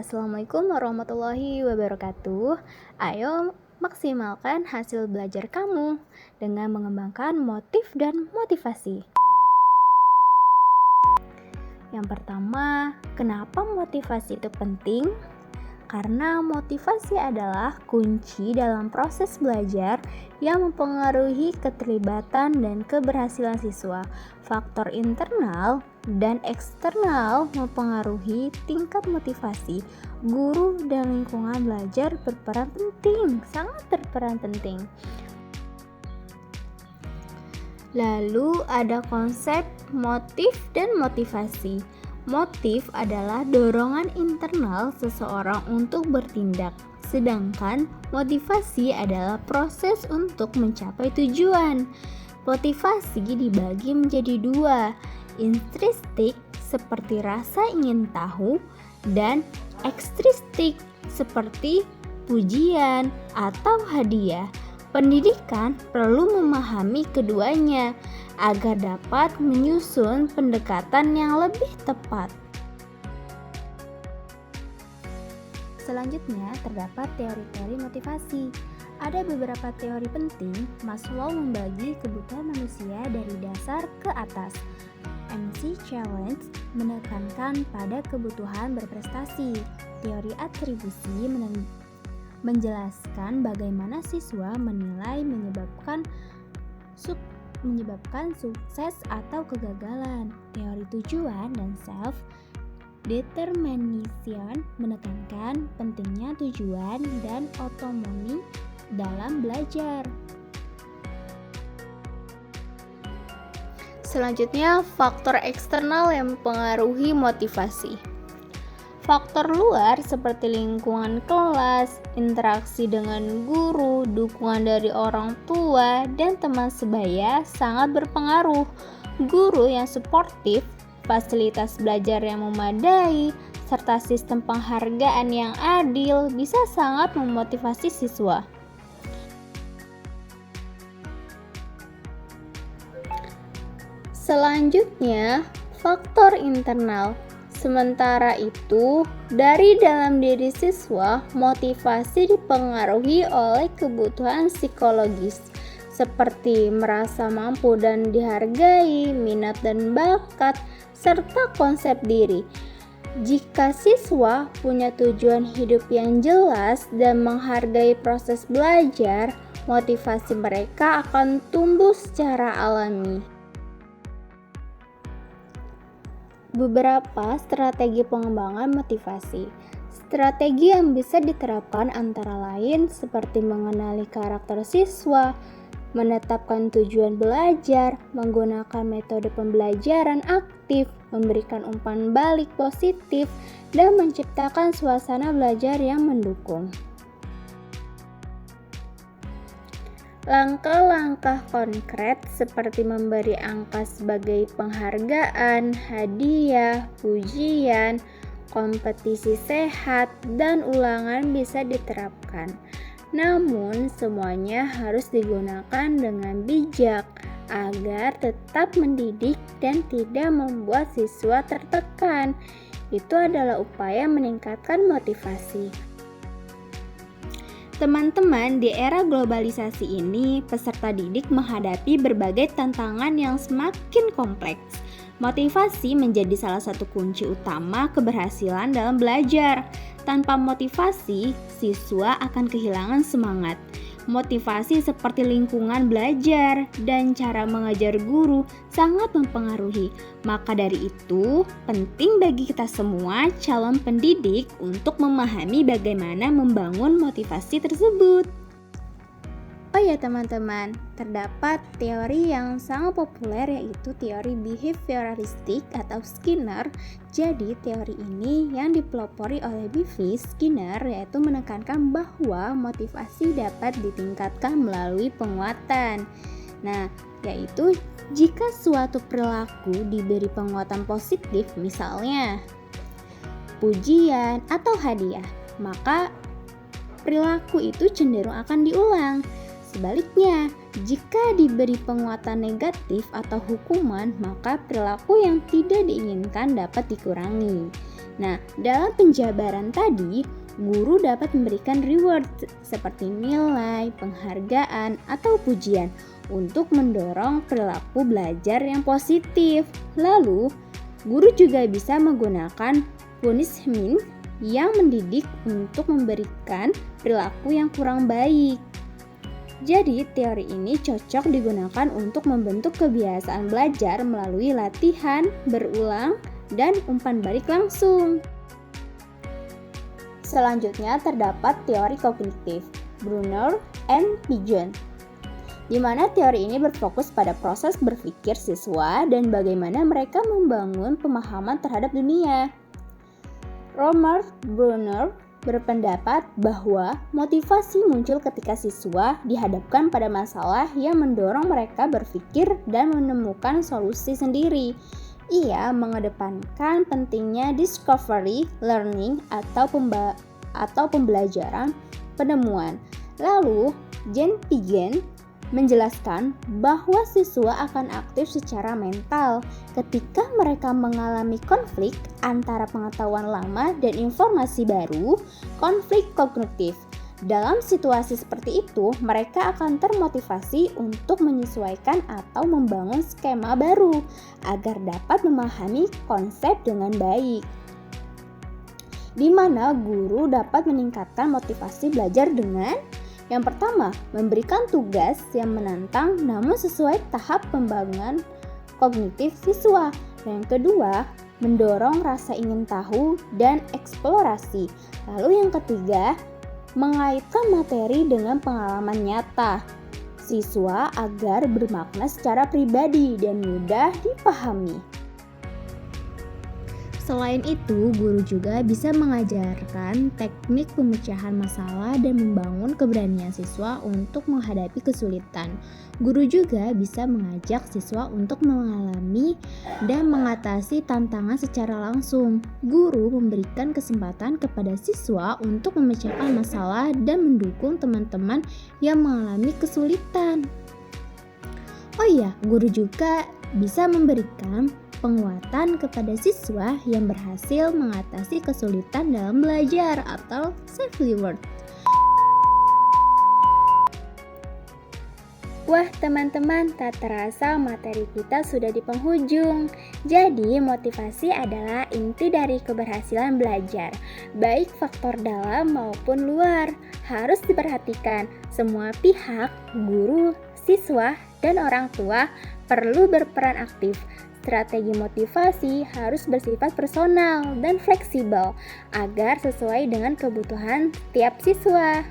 Assalamualaikum warahmatullahi wabarakatuh. Ayo maksimalkan hasil belajar kamu dengan mengembangkan motif dan motivasi. Yang pertama, kenapa motivasi itu penting? Karena motivasi adalah kunci dalam proses belajar yang mempengaruhi keterlibatan dan keberhasilan siswa. Faktor internal dan eksternal mempengaruhi tingkat motivasi. Guru dan lingkungan belajar berperan penting, sangat berperan penting. Lalu ada konsep motif dan motivasi. Motif adalah dorongan internal seseorang untuk bertindak, sedangkan motivasi adalah proses untuk mencapai tujuan. Motivasi dibagi menjadi dua, intristik seperti rasa ingin tahu dan ekstristik seperti pujian atau hadiah. Pendidikan perlu memahami keduanya agar dapat menyusun pendekatan yang lebih tepat. Selanjutnya terdapat teori-teori motivasi. Ada beberapa teori penting. Maslow membagi kebutuhan manusia dari dasar ke atas. MC Challenge menekankan pada kebutuhan berprestasi. Teori atribusi menjelaskan bagaimana siswa menilai menyebabkan sukses atau kegagalan. Teori tujuan dan self determination menekankan pentingnya tujuan dan otonomi dalam belajar. Selanjutnya, faktor eksternal yang mempengaruhi motivasi. Faktor luar seperti lingkungan kelas, interaksi dengan guru, dukungan dari orang tua, dan teman sebaya sangat berpengaruh. Guru yang suportif, fasilitas belajar yang memadai, serta sistem penghargaan yang adil bisa sangat memotivasi siswa. Selanjutnya, faktor internal. Sementara itu, dari dalam diri siswa, motivasi dipengaruhi oleh kebutuhan psikologis seperti merasa mampu dan dihargai, minat dan bakat, serta konsep diri. Jika siswa punya tujuan hidup yang jelas dan menghargai proses belajar, motivasi mereka akan tumbuh secara alami. Beberapa strategi pengembangan motivasi. Strategi yang bisa diterapkan antara lain seperti mengenali karakter siswa, menetapkan tujuan belajar, menggunakan metode pembelajaran aktif, memberikan umpan balik positif, dan menciptakan suasana belajar yang mendukung. Langkah-langkah konkret seperti memberi angka sebagai penghargaan, hadiah, pujian, kompetisi sehat, dan ulangan bisa diterapkan. Namun, semuanya harus digunakan dengan bijak agar tetap mendidik dan tidak membuat siswa tertekan. Itu adalah upaya meningkatkan motivasi. Teman-teman, di era globalisasi ini, peserta didik menghadapi berbagai tantangan yang semakin kompleks. Motivasi menjadi salah satu kunci utama keberhasilan dalam belajar. Tanpa motivasi, siswa akan kehilangan semangat. Motivasi seperti lingkungan belajar dan cara mengajar guru sangat mempengaruhi. Maka dari itu, penting bagi kita semua calon pendidik untuk memahami bagaimana membangun motivasi tersebut. Oh ya teman-teman, terdapat teori yang sangat populer yaitu teori behavioralistik atau Skinner. Jadi teori ini yang dipelopori oleh B.V. Skinner yaitu menekankan bahwa motivasi dapat ditingkatkan melalui penguatan. Nah, yaitu jika suatu perilaku diberi penguatan positif, misalnya pujian atau hadiah, maka perilaku itu cenderung akan diulang. Sebaliknya, jika diberi penguatan negatif atau hukuman, maka perilaku yang tidak diinginkan dapat dikurangi. Nah, dalam penjabaran tadi, guru dapat memberikan reward seperti nilai, penghargaan, atau pujian untuk mendorong perilaku belajar yang positif. Lalu, guru juga bisa menggunakan punishment yang mendidik untuk memberikan perilaku yang kurang baik. Jadi, teori ini cocok digunakan untuk membentuk kebiasaan belajar melalui latihan, berulang, dan umpan balik langsung. Selanjutnya terdapat teori kognitif, Brunner and Pigeon, di mana teori ini berfokus pada proses berpikir siswa dan bagaimana mereka membangun pemahaman terhadap dunia. Robert Brunner berpendapat bahwa motivasi muncul ketika siswa dihadapkan pada masalah yang mendorong mereka berpikir dan menemukan solusi sendiri. Ia mengedepankan pentingnya discovery learning atau pembelajaran penemuan. Lalu, Jean Piaget menjelaskan bahwa siswa akan aktif secara mental ketika mereka mengalami konflik antara pengetahuan lama dan informasi baru, konflik kognitif. Dalam situasi seperti itu, mereka akan termotivasi untuk menyesuaikan atau membangun skema baru agar dapat memahami konsep dengan baik. Di mana guru dapat meningkatkan motivasi belajar dengan yang pertama, memberikan tugas yang menantang namun sesuai tahap pembangunan kognitif siswa. Yang kedua, mendorong rasa ingin tahu dan eksplorasi. Lalu yang ketiga, mengaitkan materi dengan pengalaman nyata siswa agar bermakna secara pribadi dan mudah dipahami. Selain itu, guru juga bisa mengajarkan teknik pemecahan masalah dan membangun keberanian siswa untuk menghadapi kesulitan. Guru juga bisa mengajak siswa untuk mengalami dan mengatasi tantangan secara langsung. Guru memberikan kesempatan kepada siswa untuk memecahkan masalah dan mendukung teman-teman yang mengalami kesulitan. Oh iya, guru juga bisa memberikan penguatan kepada siswa yang berhasil mengatasi kesulitan dalam belajar atau self-reward. Wah teman-teman, tak terasa materi kita sudah di penghujung. Jadi motivasi adalah inti dari keberhasilan belajar, baik faktor dalam maupun luar. Harus diperhatikan, semua pihak, guru, siswa, dan orang tua perlu berperan aktif. Strategi motivasi harus bersifat personal dan fleksibel agar sesuai dengan kebutuhan tiap siswa.